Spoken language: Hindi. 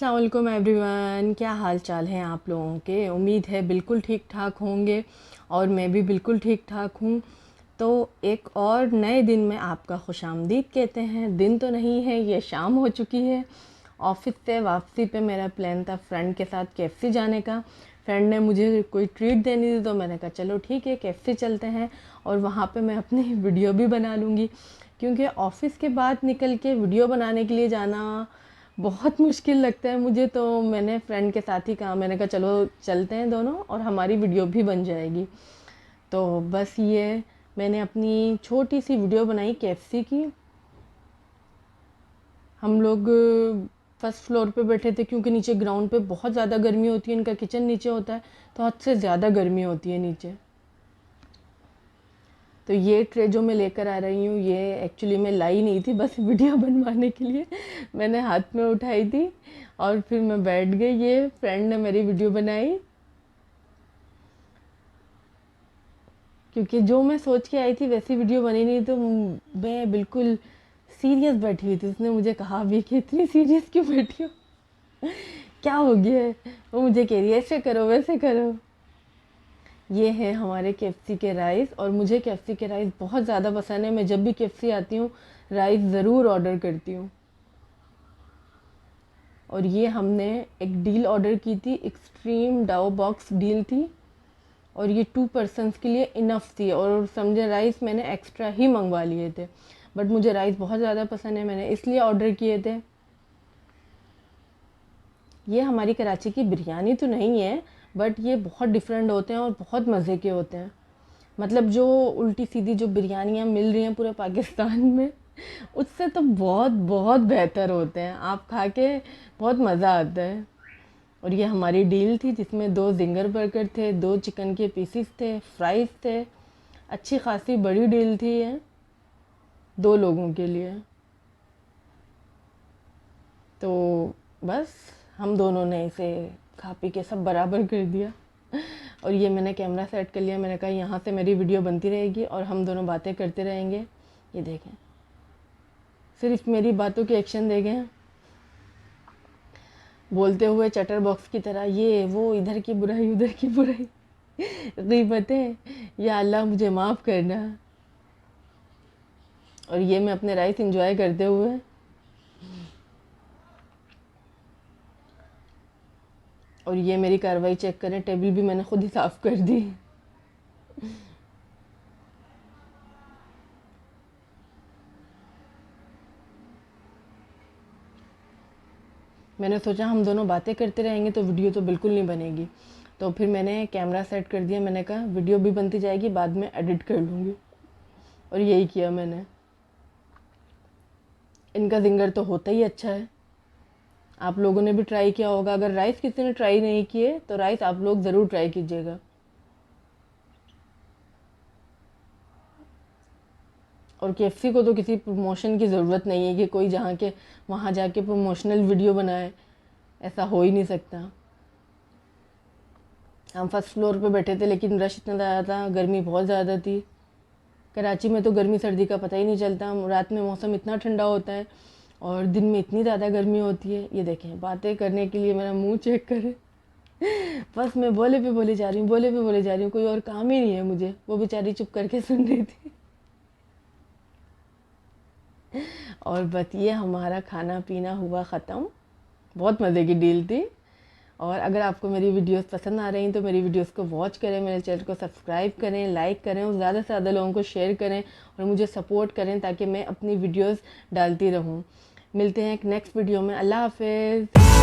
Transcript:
अस्सलाम वालेकुम एवरीवन, क्या हाल चाल है आप लोगों के। उम्मीद है बिल्कुल ठीक ठाक होंगे और मैं भी बिल्कुल ठीक ठाक हूँ। तो एक और नए दिन में आपका खुशामदीद कहते हैं। दिन तो नहीं है, ये शाम हो चुकी है। ऑफिस से वापसी पे मेरा प्लान था फ्रेंड के साथ केएफसी जाने का। फ्रेंड ने मुझे कोई ट्रीट देनी थी तो मैंने कहा चलो ठीक है केएफसी चलते हैं और वहाँ पे मैं अपनी वीडियो भी बना लूँगी, क्योंकि ऑफिस के बाद निकल के वीडियो बनाने के लिए जाना बहुत मुश्किल लगता है मुझे। तो मैंने फ्रेंड के साथ ही कहा, मैंने कहा चलो चलते हैं दोनों और हमारी वीडियो भी बन जाएगी। तो बस ये मैंने अपनी छोटी सी वीडियो बनाई केएफसी की। हम लोग फर्स्ट फ्लोर पे बैठे थे क्योंकि नीचे ग्राउंड पे बहुत ज़्यादा गर्मी होती है। इनका किचन नीचे होता है तो हद से ज़्यादा गर्मी होती है नीचे। तो ये ट्रे जो मैं लेकर आ रही हूँ ये एक्चुअली मैं लाई नहीं थी, बस वीडियो बनवाने के लिए मैंने हाथ में उठाई थी और फिर मैं बैठ गई। ये फ्रेंड ने मेरी वीडियो बनाई, क्योंकि जो मैं सोच के आई थी वैसी वीडियो बनी नहीं। तो मैं बिल्कुल सीरियस बैठी हुई थी। उसने मुझे कहा भी कि इतनी सीरियस क्यों बैठी हो, क्या हो गया है। वो मुझे कह रही है ऐसे करो वैसे करो। ये है हमारे केएफसी के राइस और मुझे केएफसी के राइस बहुत ज़्यादा पसंद है। मैं जब भी केएफसी आती हूँ राइस ज़रूर ऑर्डर करती हूँ। और ये हमने एक डील ऑर्डर की थी, एक्सट्रीम डाओ बॉक्स डील थी और ये 2 पर्सन्स के लिए इनफ थी। और समझे राइस मैंने एक्स्ट्रा ही मंगवा लिए थे, बट मुझे राइस बहुत ज़्यादा पसंद है, मैंने इसलिए ऑर्डर किए थे। ये हमारी कराची की बिरयानी तो नहीं है, बट ये बहुत डिफरेंट होते हैं और बहुत मज़े के होते हैं। मतलब जो उल्टी सीधी जो बिरयानियाँ मिल रही हैं पूरे पाकिस्तान में उससे तो बहुत बहुत बेहतर होते हैं। आप खा के बहुत मज़ा आता है। और ये हमारी डील थी जिसमें 2 जिंगर बर्गर थे, 2 चिकन के पीसीस थे, फ्राइज़ थे। अच्छी खासी बड़ी डील थी ये 2 लोगों के लिए। तो बस हम दोनों ने इसे खा पी के सब बराबर कर दिया। और ये मैंने कैमरा सेट कर लिया। मैंने कहा यहाँ से मेरी वीडियो बनती रहेगी और हम दोनों बातें करते रहेंगे। ये देखें, सिर्फ मेरी बातों के एक्शन देखें, बोलते हुए चटर बॉक्स की तरह ये वो, इधर की बुराई उधर की बुराई, गीबतें, या अल्लाह मुझे माफ़ करना। और ये मैं अपने राइस एंजॉय करते हुए। और ये मेरी कार्रवाई चेक करें, टेबल भी मैंने खुद ही साफ़ कर दी। मैंने सोचा हम दोनों बातें करते रहेंगे तो वीडियो तो बिल्कुल नहीं बनेगी। तो फिर मैंने कैमरा सेट कर दिया। मैंने कहा वीडियो भी बनती जाएगी, बाद में एडिट कर लूँगी। और यही किया मैंने। इनका जिंगर तो होता ही अच्छा है। आप लोगों ने भी ट्राई किया होगा। अगर राइस किसी ने ट्राई नहीं किए तो राइस आप लोग ज़रूर ट्राई कीजिएगा। और केएफसी को तो किसी प्रमोशन की ज़रूरत नहीं है कि कोई जहाँ के वहाँ जाके प्रमोशनल वीडियो बनाए, ऐसा हो ही नहीं सकता। हम फर्स्ट फ्लोर पे बैठे थे लेकिन रश इतना ज़्यादा था, गर्मी बहुत ज़्यादा थी। कराची में तो गर्मी सर्दी का पता ही नहीं चलता। रात में मौसम इतना ठंडा होता है और दिन में इतनी ज़्यादा गर्मी होती है। ये देखें, बातें करने के लिए मेरा मुंह चेक करें। बस मैं बोले पे बोले जा रही हूँ, बोले पे बोले जा रही हूँ, कोई और काम ही नहीं है मुझे। वो बेचारी चुप करके सुन रही थी। और बस ये हमारा खाना पीना हुआ ख़त्म। बहुत मज़े की डील थी। और अगर आपको मेरी वीडियोस पसंद आ रही हैं तो मेरी वीडियोस को वॉच करें, मेरे चैनल को सब्सक्राइब करें, लाइक करें और ज़्यादा से ज़्यादा लोगों को शेयर करें और मुझे सपोर्ट करें ताकि मैं अपनी वीडियोस डालती रहूं। मिलते हैं एक नेक्स्ट वीडियो में। अल्लाह हाफ़िज़।